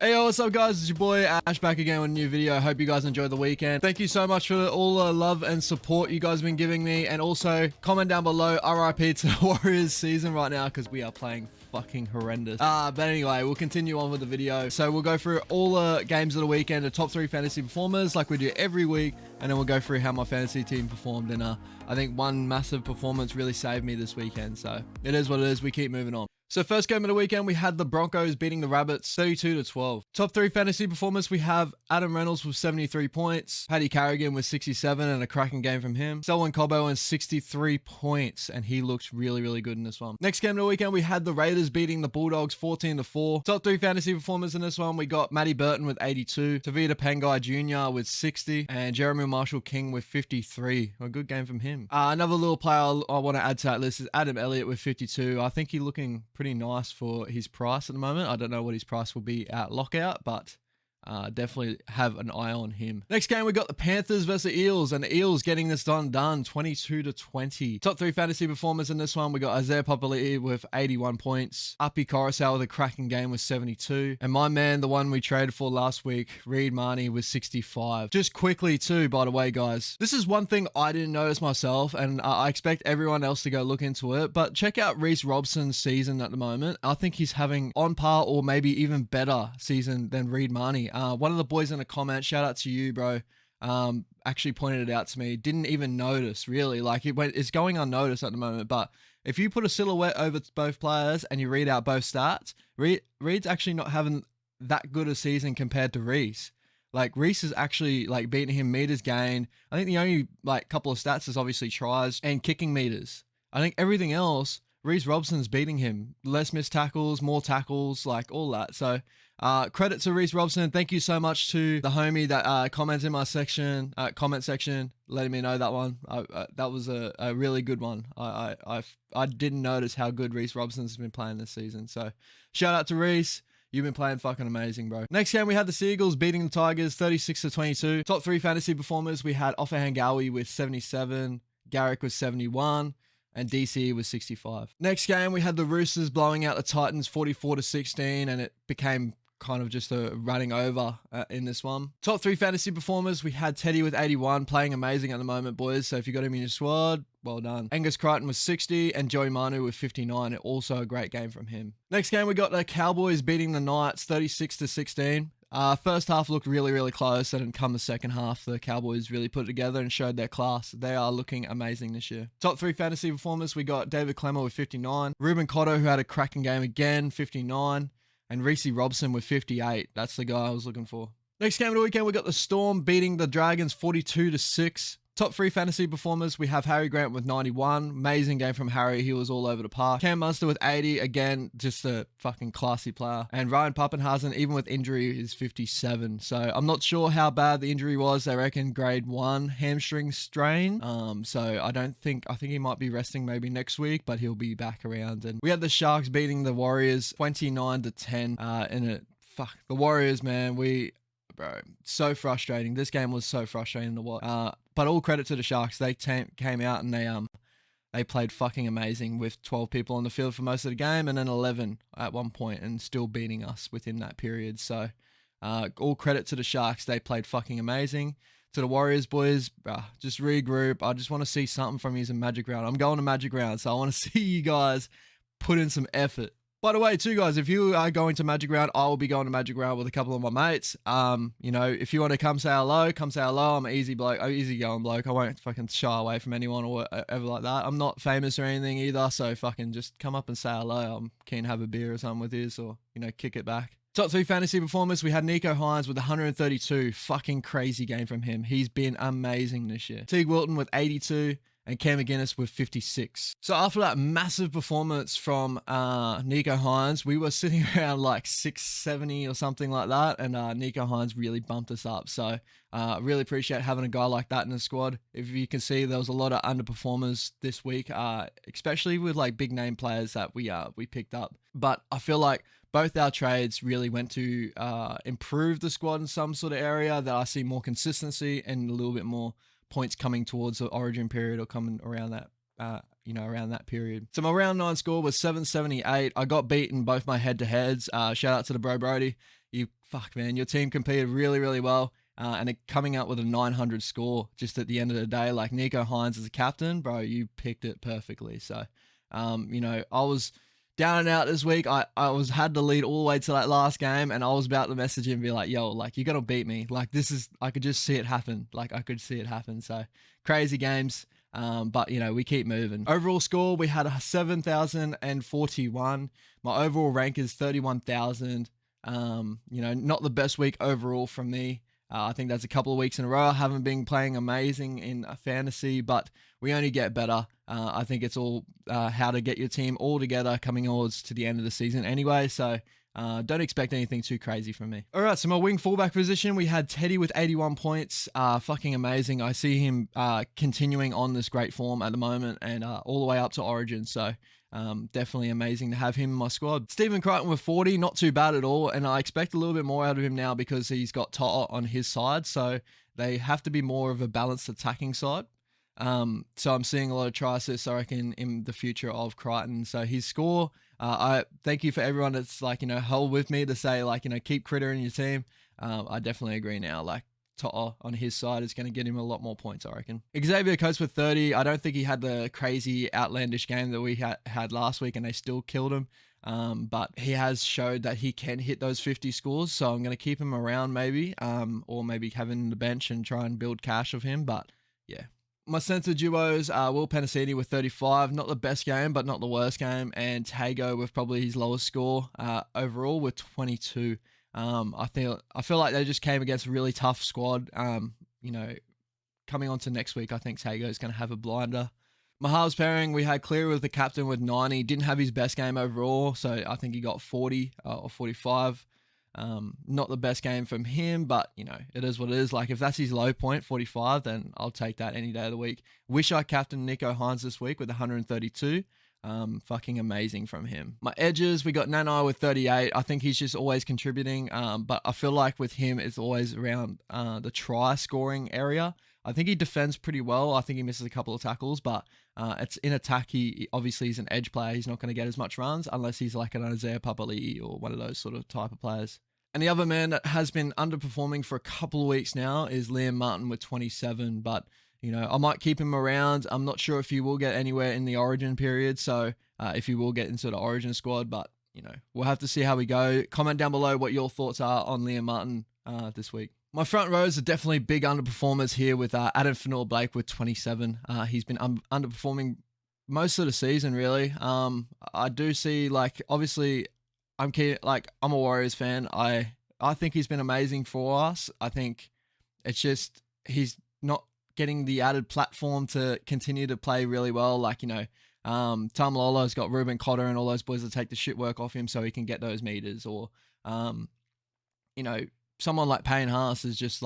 Hey, yo, what's up, guys? It's your boy Ash back again with a new video. I hope you guys enjoyed the weekend. Thank you so much for all the love and support you guys have been giving me. And also, comment down below RIP to the Warriors season right now because we are playing fucking horrendous. But anyway, we'll continue on with the video. So we'll go through all the games of the weekend, the top 3 fantasy performers like we do every week. And then we'll go through how my fantasy team performed. And I think one massive performance really saved me this weekend. So it is what it is. We keep moving on. So first game of the weekend, we had the Broncos beating the Rabbits 32-12. Top 3 fantasy performers, we have Adam Reynolds with 73 points, Paddy Carrigan with 67 and a cracking game from him, Selwyn Cobbo and 63 points, and he looked really, really good in this one. Next game of the weekend, we had the Raiders beating the Bulldogs 14-4. Top 3 fantasy performers in this one, we got Matty Burton with 82, Tavita Pangai Jr. with 60, and Jeremy Marshall King with 53. A good game from him. Another little player I want to add to that list is Adam Elliott with 52. I think he's looking pretty nice for his price at the moment. I don't know what his price will be at lockout, but definitely have an eye on him. Next game, we got the Panthers versus the Eels, and the Eels getting this done 22-20. Top 3 fantasy performers in this one, we got Isaiah Papali'i with 81 points, Api Coruscant with a cracking game with 72, and my man, the one we traded for last week, Reed Marnie with 65. Just quickly too, by the way, guys, this is one thing I didn't notice myself, and I expect everyone else to go look into it, but check out Reece Robson's season at the moment. I think he's having on par or maybe even better season than Reed Marnie. One of the boys in a comment, shout out to you, bro, actually pointed it out to me. Didn't even notice, really. Like, it's going unnoticed at the moment. But if you put a silhouette over both players and you read out both stats, Reed's actually not having that good a season compared to Reece. Like, Reece is actually, like, beating him meters gained. I think the only, like, couple of stats is obviously tries and kicking meters. I think everything else, Reece Robson's beating him. Less missed tackles, more tackles, like, all that. So, credit to Reece Robson. Thank you so much to the homie that commented in my comment section, letting me know that one. That was a really good one. I didn't notice how good Reece Robson's been playing this season. So shout out to Reece. You've been playing fucking amazing, bro. Next game, we had the Seagulls beating the Tigers 36-22. Top 3 fantasy performers, we had Offa Hangawi with 77, Garrick with 71, and DC was 65. Next game, we had the Roosters blowing out the Titans 44-16, and it became kind of just a running over in this one. Top 3 fantasy performers, we had Teddy with 81, playing amazing at the moment, boys. So if you got him in your squad, well done. Angus Crichton was 60 and Joey Manu with 59. Also a great game from him. Next game, we got the Cowboys beating the Knights 36-16. First half looked really, really close, and come the second half, the Cowboys really put it together and showed their class. They are looking amazing this year. Top 3 fantasy performers, we got David Clemmer with 59, Ruben Cotto, who had a cracking game again, 59, and Reece Robson with 58. That's the guy I was looking for. Next game of the weekend, we got the Storm beating the Dragons 42-6. Top 3 fantasy performers, we have Harry Grant with 91. Amazing game from Harry. He was all over the park. Cam Munster with 80. Again, just a fucking classy player. And Ryan Pappenhausen, even with injury, is 57. So I'm not sure how bad the injury was. They reckon grade 1 hamstring strain. So I think he might be resting maybe next week, but he'll be back around. And we had the Sharks beating the Warriors 29-10 in it. Fuck, the Warriors, man. Bro, so frustrating. This game was so frustrating to watch. But all credit to the Sharks. They came out and they played fucking amazing with 12 people on the field for most of the game and then 11 at one point and still beating us within that period. So all credit to the Sharks. They played fucking amazing. To the Warriors, boys, just regroup. I just want to see something from you in Magic Round. I'm going to Magic Round, so I want to see you guys put in some effort. By the way, too, guys, if you are going to Magic Round, I will be going to Magic Round with a couple of my mates. You know, if you want to come say hello, come say hello. I'm an easy going bloke. I won't fucking shy away from anyone or whatever like that. I'm not famous or anything either, so fucking just come up and say hello. I'm keen to have a beer or something with you, or, you know, kick it back. Top 3 fantasy performers, we had Nico Hines with 132. Fucking crazy game from him. He's been amazing this year. Teague Wilton with 82. And Cam McGuinness with 56. So after that massive performance from Nico Hines, we were sitting around like 670 or something like that. And Nico Hines really bumped us up. So really appreciate having a guy like that in the squad. If you can see, there was a lot of underperformers this week, especially with like big name players that we picked up. But I feel like both our trades really went to improve the squad in some sort of area that I see more consistency and a little bit more points coming towards the origin period or coming around that, around that period. So my round 9 score was 778. I got beaten both my head-to-heads. Shout out to the bro Brody. fuck, man, your team competed really, really well. And it coming out with a 900 score just at the end of the day, like Nico Hines as a captain, bro, you picked it perfectly. So, I was down and out this week. I had to lead all the way to that last game, and I was about to message him and be like, yo, like, you got to beat me. Like, I could just see it happen. So crazy games. But we keep moving. Overall score, we had a 7,041. My overall rank is 31,000. Not the best week overall from me. I think that's a couple of weeks in a row. I haven't been playing amazing in fantasy, but we only get better. I think it's all how to get your team all together coming towards to the end of the season anyway. So don't expect anything too crazy from me. All right, so my wing fullback position, we had Teddy with 81 points. Fucking amazing. I see him continuing on this great form at the moment and all the way up to Origin. So definitely amazing to have him in my squad. Stephen Crichton with 40, not too bad at all. And I expect a little bit more out of him now because he's got To'o on his side. So they have to be more of a balanced attacking side. So I'm seeing a lot of try assists, I reckon, in the future of Crichton. So his score, I thank you for everyone that's held with me to say keep Critter in your team. I definitely agree now. Like To'o on his side is going to get him a lot more points, I reckon. Xavier Coates with 30. I don't think he had the crazy outlandish game that we had last week and they still killed him. But he has showed that he can hit those 50 scores. So I'm going to keep him around maybe, or maybe have him on the bench and try and build cash of him. But yeah. My centre duos are Will Penasini with 35. Not the best game, but not the worst game. And Tago with probably his lowest score overall with 22. I feel like they just came against a really tough squad. Coming on to next week, I think Tago is going to have a blinder. My halves pairing, we had Cleary with the captain with 90. Didn't have his best game overall, so I think he got 40 or 45. Not the best game from him, but it is what it is. Like if that's his low point, 45, then I'll take that any day of the week. Wish I captained Nico Hines this week with 132. Fucking amazing from him. My edges, we got Nanai with 38. I think he's just always contributing. But I feel like with him, it's always around the try scoring area. I think he defends pretty well. I think he misses a couple of tackles, but it's in attack. He obviously is an edge player. He's not going to get as much runs unless he's like an Isaiah Papali'i or one of those sort of type of players. And the other man that has been underperforming for a couple of weeks now is Liam Martin with 27. But, I might keep him around. I'm not sure if he will get anywhere in the Origin period. So if he will get into the Origin squad, but, we'll have to see how we go. Comment down below what your thoughts are on Liam Martin this week. My front rows are definitely big underperformers here with Adam Fanua-Blake with 27. He's been underperforming most of the season, really. I do see, obviously, I'm a Warriors fan. I think he's been amazing for us. I think it's just he's not getting the added platform to continue to play really well. Tamalolo's got Ruben Cotter and all those boys that take the shit work off him so he can get those meters. Or, someone like Payne Haas is just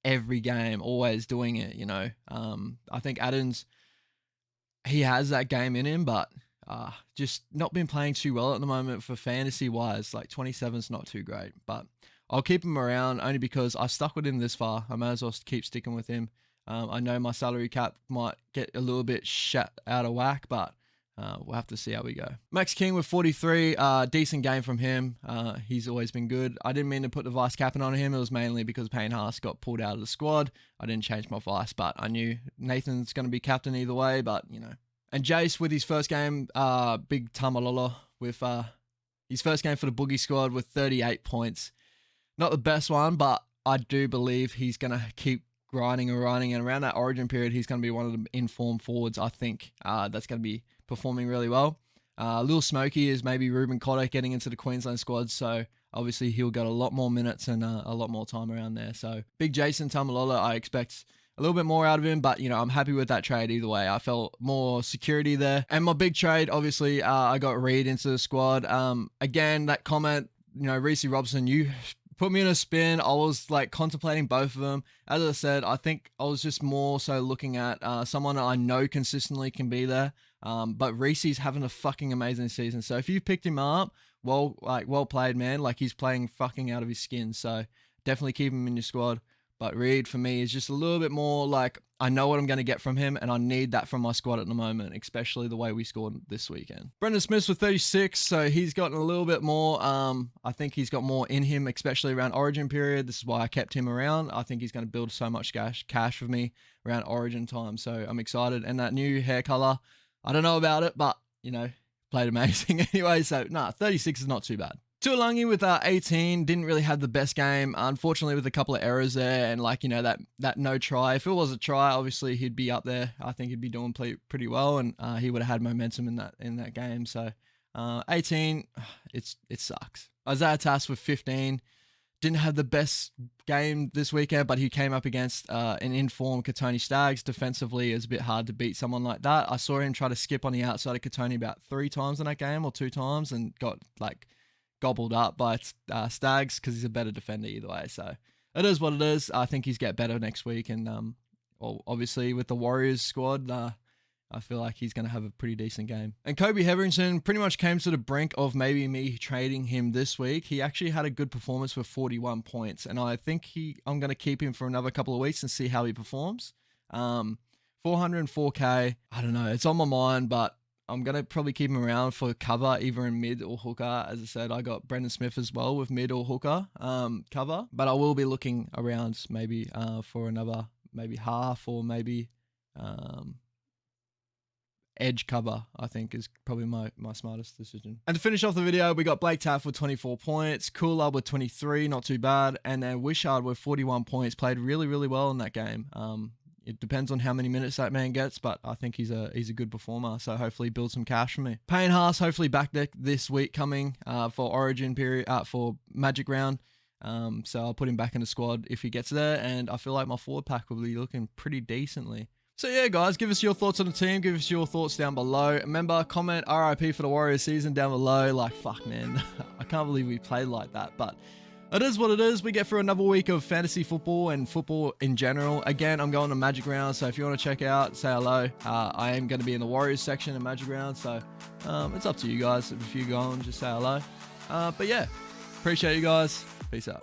every game, always doing it, I think Adams, he has that game in him, but just not been playing too well at the moment for fantasy wise. 27's not too great, but I'll keep him around only because I stuck with him this far. I may as well keep sticking with him. I know my salary cap might get a little bit shut out of whack, but we'll have to see how we go. Max King with 43, decent game from him. He's always been good. I didn't mean to put the vice captain on him. It was mainly because Payne Haas got pulled out of the squad. I didn't change my vice, but I knew Nathan's going to be captain either way, but And Jace with his first game, big Tamalolo with his first game for the Boogie squad with 38 points. Not the best one, but I do believe he's going to keep grinding and grinding, and around that Origin period, he's going to be one of the informed forwards, I think, that's going to be performing really well. Lil Smokey is maybe Ruben Cotter getting into the Queensland squad, so obviously he'll get a lot more minutes and a lot more time around there. So big Jason Tamalolo, I expect a little bit more out of him, but I'm happy with that trade either way. I felt more security there. And my big trade, obviously, I got Reed into the squad. Again, that comment, Reece Robson, you put me in a spin. I was contemplating both of them. As I said, I think I was just more so looking at someone I know consistently can be there. But Reese's having a fucking amazing season. So if you picked him up, well played, man. He's playing fucking out of his skin. So definitely keep him in your squad. But Reed, for me, is just a little bit more like, I know what I'm going to get from him, and I need that from my squad at the moment, especially the way we scored this weekend. Brendan Smith's with 36, so he's gotten a little bit more. I think he's got more in him, especially around Origin period. This is why I kept him around. I think he's going to build so much cash with me around Origin time, so I'm excited. And that new hair color, I don't know about it, but, you know, played amazing anyway, so, 36 is not too bad. Tuolangi with 18 didn't really have the best game, unfortunately, with a couple of errors there, and like, you know, that no try. If it was a try, obviously he'd be up there. I think he'd be doing pretty well, and he would have had momentum in that game. So 18, it sucks. Isaiah Tass with 15 didn't have the best game this weekend, but he came up against an informed Katoni Stags. Defensively, it's a bit hard to beat someone like that. I saw him try to skip on the outside of Katoni about 3 times in that game, or 2 times, and got like gobbled up by Stags because he's a better defender either way. So it is what it is. I think he's get better next week, and obviously with the Warriors squad, I feel like he's going to have a pretty decent game. And Kobe Hetherington pretty much came to the brink of maybe me trading him this week. He actually had a good performance with 41 points, and I think I'm going to keep him for another couple of weeks and see how he performs. 404k, I don't know, it's on my mind, but I'm going to probably keep him around for cover, either in mid or hooker. As I said, I got Brendan Smith as well with mid or hooker cover. But I will be looking around maybe for another, maybe half, or maybe edge cover, I think, is probably my smartest decision. And to finish off the video, we got Blake Taff with 24 points, Cooler with 23, not too bad, and then Wishart with 41 points, played really, really well in that game. It depends on how many minutes that man gets, but I think he's a good performer, so hopefully build some cash for me. Payne Haas, hopefully back deck this week coming for Origin period, for Magic round. So I'll put him back in the squad if he gets there, and I feel like my forward pack will be looking pretty decently. So yeah, guys, give us your thoughts on the team. Give us your thoughts down below. Remember, comment RIP for the Warriors season down below. Like, fuck, man. I can't believe we played like that, but it is what it is. We get through another week of fantasy football and football in general. Again, I'm going to Magic Round, so if you want to check out, say hello. I am going to be in the Warriors section of Magic Round, so it's up to you guys. If you're going, just say hello. But yeah, appreciate you guys. Peace out.